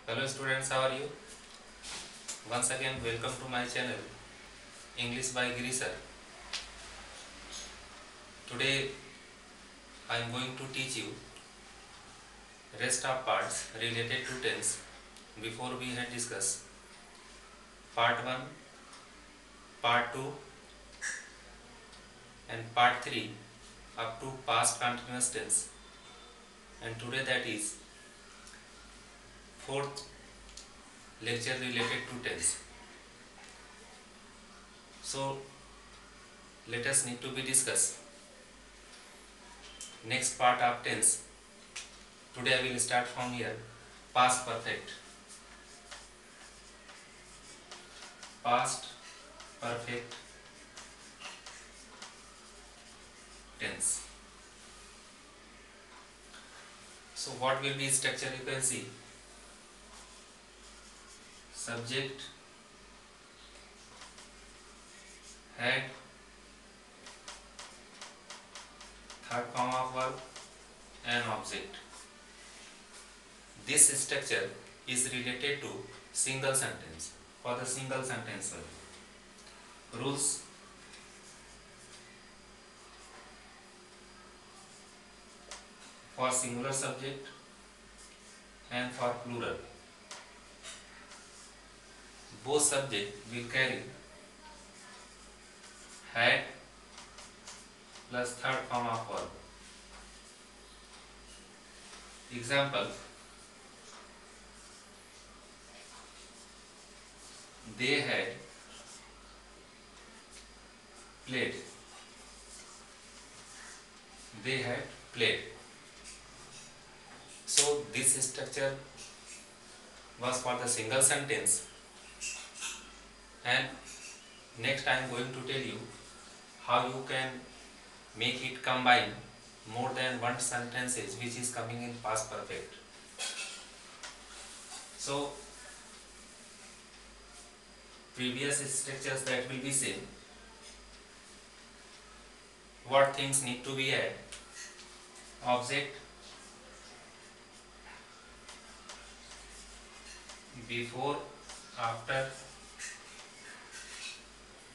Hello students, how are you? Once again, welcome to my channel English by Giri sir. Today I am going to teach you rest of parts related to tense. Before we had discussed part 1, part 2 and part 3 up to past continuous tense, and today that is fourth lecture related to tense. So let us need to be discuss next part of tense. Today I will start from here. Past perfect. Past perfect tense. So what will be structure? You can see subject, head, third form of verb and object. This structure is related to single sentence. For the single sentence rules, for singular subject and for plural, both subject will carry had plus third form of verb. Example: they had played. They had played. So this structure was for the single sentence, and next I am going to tell you how you can make it combine more than one sentences which is coming in past perfect. So previous structures that will be same. What things need to be added? Object, before, after.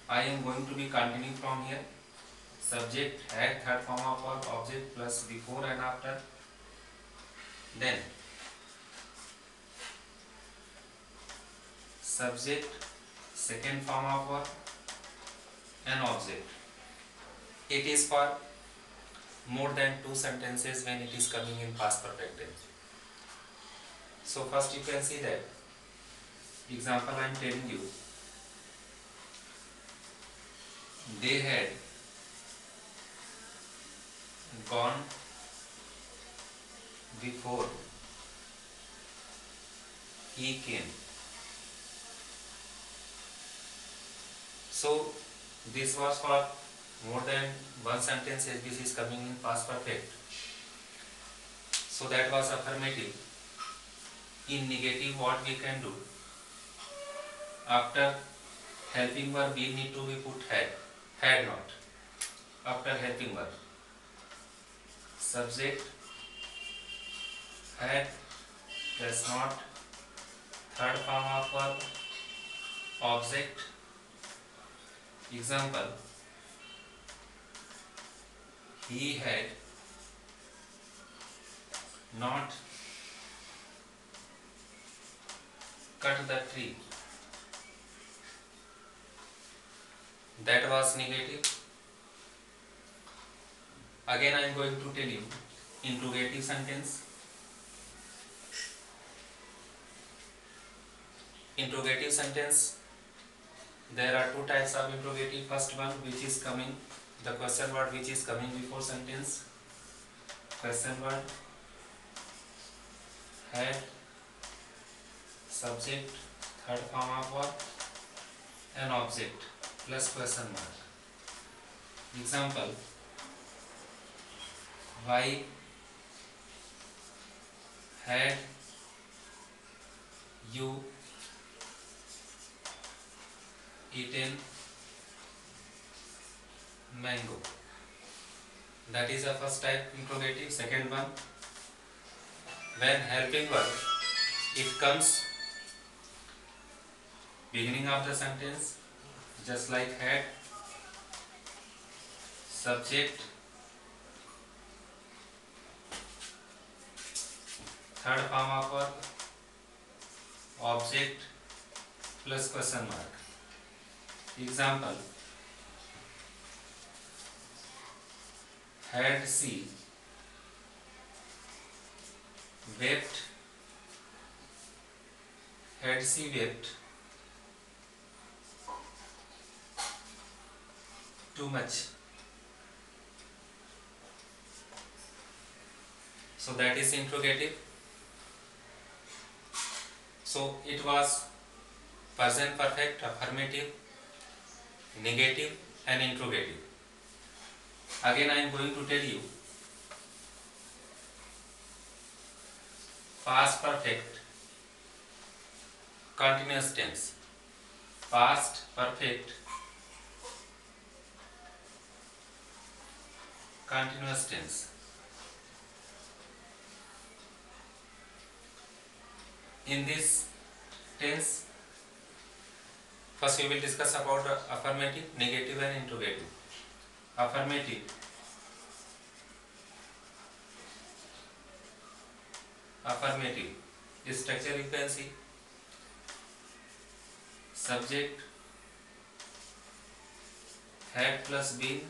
I am going to be continuing from here. Subject, had, third form of verb, object plus before and after. Then subject, second form of verb and object. It is for more than two sentences when it is coming in past perfect tense. So first you can see that example I am telling you. They had gone before he came. So this was for more than one sentence which is coming in past perfect. So that was affirmative. In negative, what we can do? After helping verb we need to be put had not. After helping verb, subject, had plus not, third form of verb, object. Example: he had not cut the tree. That was negative. Again I am going to tell you interrogative sentence. Interrogative sentence, there are two types of interrogative. First one, which is coming, the question word which is coming before sentence. Question word, had, subject, third form of verb and object plus question mark. Example: why had you eaten mango? That is the first type interrogative. Second one, when helping verb it comes beginning of the sentence, just like had, subject, third form of verb, object plus question mark. Example, had she wept, had she wept too much. So that is interrogative. So it was present perfect, affirmative, negative and interrogative. Again I am going to tell you, past perfect, continuous tense, past perfect, continuous tense. In this tense, first we will discuss about affirmative, negative and interrogative. Affirmative, affirmative structure you can see, subject, had plus been,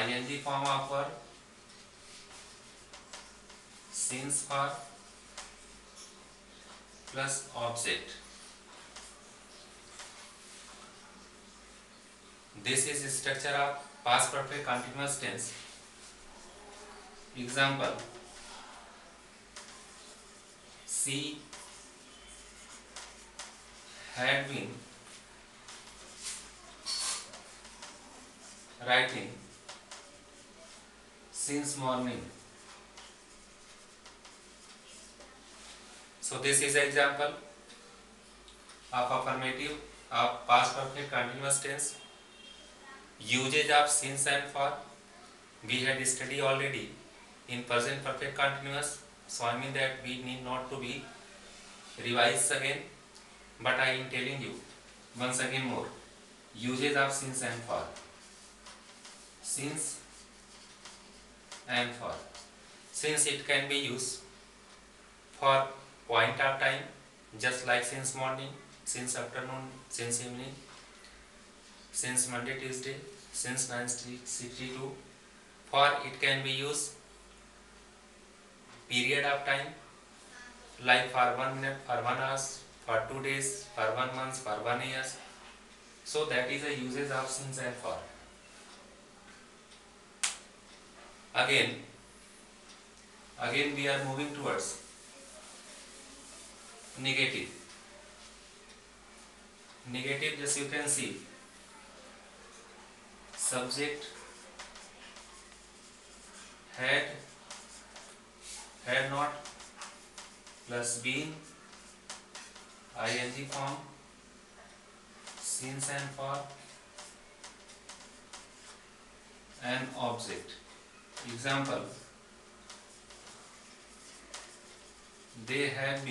ing form of verb, since for plus object. This is structure of past perfect continuous tense. Example, she had been writing since morning. So this is an example of affirmative of past perfect continuous tense. Usage of since and for we had studied already in present perfect continuous, so I mean that we need not to be revised again, but I am telling you once again more. Usage of since and for, since and for. Since it can be used for point of time, just like since morning, since afternoon, since evening, since Monday, Tuesday, since 1962. For it can be used period of time, like for 1 minute, for 1 hour, for 2 days, for 1 month, for 1 year. So that is a usage of since and for. Again we are moving towards negative. Negative, just you can see, subject, had not plus been, ing form, since and for, and object. Example, they had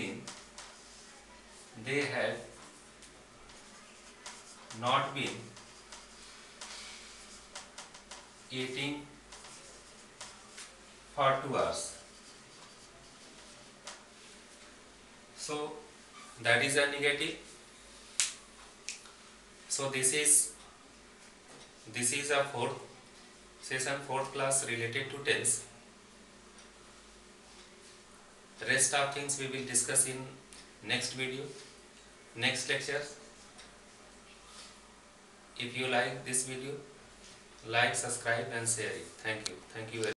not been eating for 2 hours. So that is a negative. So this is a fourth class related to tense. Rest of things we will discuss in next video, next lectures. If you like this video, like, subscribe and share it. Thank you very much.